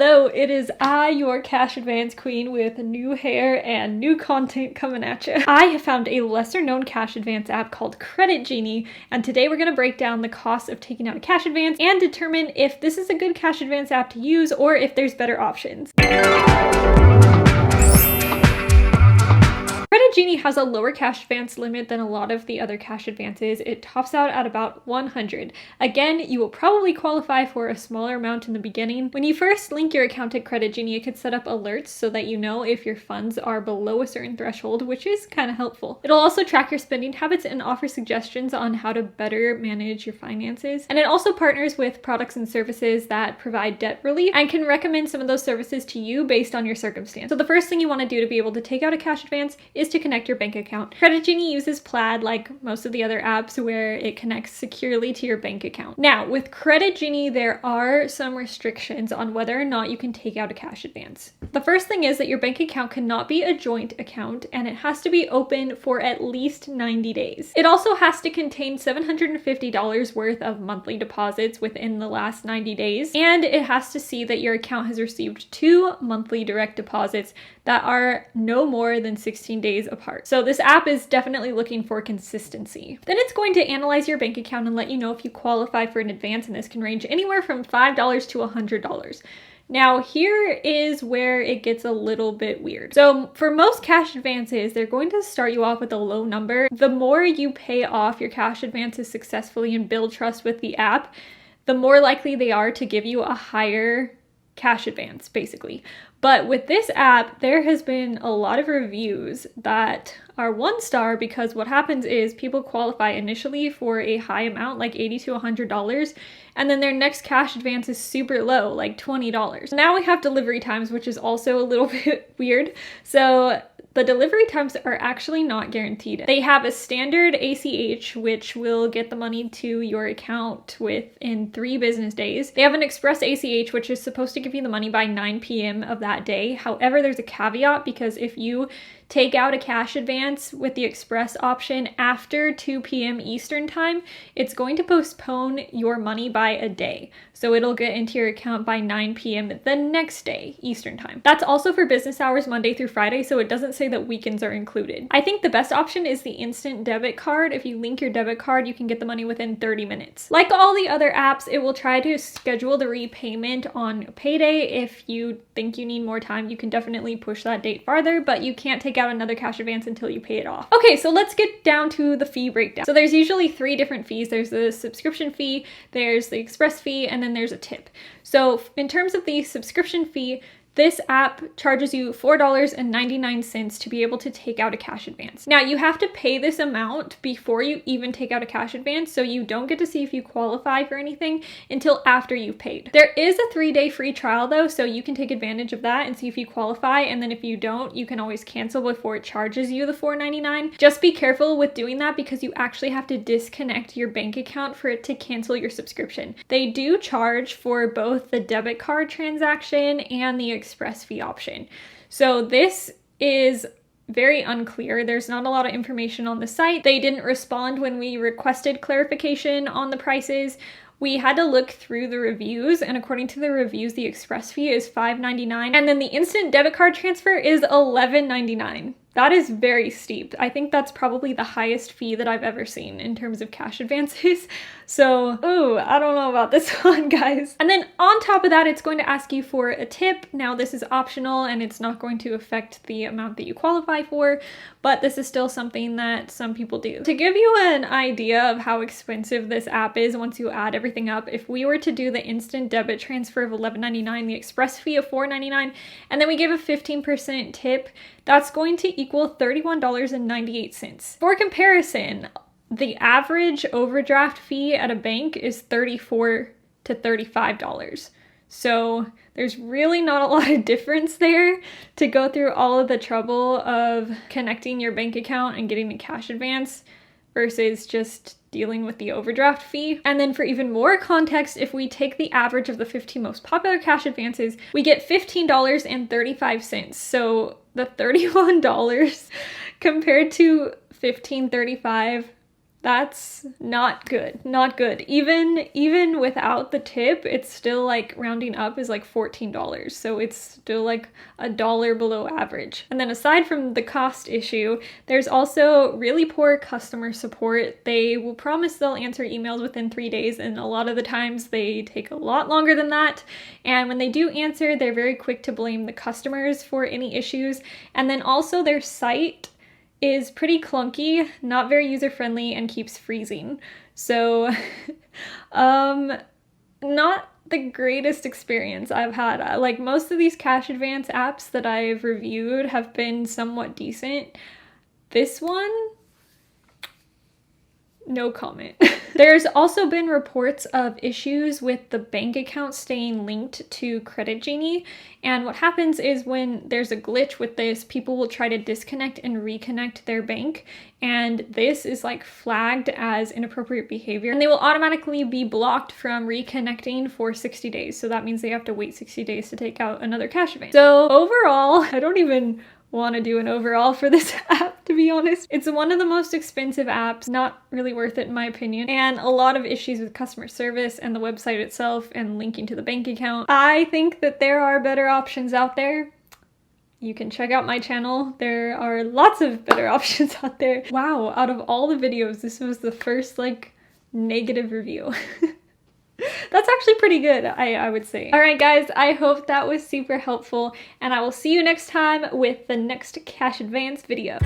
Hello, it is I, your cash advance queen with new hair and new content coming at you. I have found a lesser known cash advance app called Credit Genie, and today we're going to break down the cost of taking out a cash advance and determine if this is a good cash advance app to use or if there's better options. Credit Genie has a lower cash advance limit than a lot of the other cash advances. It tops out at about 100. Again, you will probably qualify for a smaller amount in the beginning. When you first link your account to Credit Genie, it can set up alerts so that you know if your funds are below a certain threshold, which is kind of helpful. It'll also track your spending habits and offer suggestions on how to better manage your finances. And it also partners with products and services that provide debt relief and can recommend some of those services to you based on your circumstance. So the first thing you want to do to be able to take out a cash advance is to connect your bank account. Credit Genie uses Plaid like most of the other apps where it connects securely to your bank account. Now, with Credit Genie, there are some restrictions on whether or not you can take out a cash advance. The first thing is that your bank account cannot be a joint account and it has to be open for at least 90 days. It also has to contain $750 worth of monthly deposits within the last 90 days, and it has to see that your account has received 2 monthly direct deposits that are no more than 16 days apart. So this app is definitely looking for consistency. Then it's going to analyze your bank account and let you know if you qualify for an advance, and this can range anywhere from $5 to $100. Now, here is where it gets a little bit weird. So for most cash advances, they're going to start you off with a low number. The more you pay off your cash advances successfully and build trust with the app, the more likely they are to give you a higher cash advance, basically. But with this app, there has been a lot of reviews that are 1 star because what happens is people qualify initially for a high amount, like $80 to $100, and then their next cash advance is super low, like $20. Now we have delivery times, which is also a little bit weird. So the delivery times are actually not guaranteed. They have a standard ACH, which will get the money to your account within 3 business days. They have an express ACH, which is supposed to give you the money by 9 p.m. of that day. However, there's a caveat because if you take out a cash advance with the express option after 2 p.m. Eastern time, it's going to postpone your money by a day. So it'll get into your account by 9 p.m. the next day, Eastern time. That's also for business hours Monday through Friday, so it doesn't say that weekends are included. I think the best option is the instant debit card. If you link your debit card, you can get the money within 30 minutes. Like all the other apps, it will try to schedule the repayment on payday. If you think you need more time, you can definitely push that date farther, but you can't take out another cash advance until you pay it off. Okay, so let's get down to the fee breakdown. So there's usually 3 different fees. There's the subscription fee, there's the express fee, and then there's a tip. So in terms of the subscription fee, this app charges you $4.99 to be able to take out a cash advance. Now, you have to pay this amount before you even take out a cash advance, so you don't get to see if you qualify for anything until after you've paid. There is a 3-day free trial though, so you can take advantage of that and see if you qualify, and then if you don't, you can always cancel before it charges you the $4.99. Just be careful with doing that because you actually have to disconnect your bank account for it to cancel your subscription. They do charge for both the debit card transaction and the express fee option. So this is very unclear. There's not a lot of information on the site. They didn't respond when we requested clarification on the prices. We had to look through the reviews, and according to the reviews, the express fee is $5.99, and then the instant debit card transfer is $11.99. That is very steep. I think that's probably the highest fee that I've ever seen in terms of cash advances. So, I don't know about this one, guys. And then on top of that, it's going to ask you for a tip. Now, this is optional and it's not going to affect the amount that you qualify for, but this is still something that some people do. To give you an idea of how expensive this app is once you add everything up, if we were to do the instant debit transfer of $11.99, the express fee of $4.99, and then we give a 15% tip, that's going to equal $31.98. For comparison, the average overdraft fee at a bank is $34 to $35. So there's really not a lot of difference there to go through all of the trouble of connecting your bank account and getting a cash advance versus just dealing with the overdraft fee. And then for even more context, if we take the average of the 15 most popular cash advances, we get $15.35. So the $31 compared to $15.35 That's not good. Not good. Even without the tip, it's still like rounding up is like $14. So it's still like $1 below average. And then aside from the cost issue, there's also really poor customer support. They will promise they'll answer emails within 3 days, and a lot of the times they take a lot longer than that. And when they do answer, they're very quick to blame the customers for any issues. And then also their site is pretty clunky, not very user-friendly, and keeps freezing. So, not the greatest experience I've had. Like, most of these cash advance apps that I've reviewed have been somewhat decent. This one, no comment. There's also been reports of issues with the bank account staying linked to Credit Genie, and what happens is when there's a glitch with this, people will try to disconnect and reconnect their bank, and this is like flagged as inappropriate behavior, and they will automatically be blocked from reconnecting for 60 days. So that means they have to wait 60 days to take out another cash advance. So overall, I don't even want to do an overall for this app, to be honest. It's one of the most expensive apps, not really worth it in my opinion, and a lot of issues with customer service and the website itself and linking to the bank account. I think that there are better options out there. You can check out my channel. There are lots of better options out there. Wow, out of all the videos, this was the first like negative review. That's actually pretty good, I would say. All right, guys, I hope that was super helpful, and I will see you next time with the next cash advance video.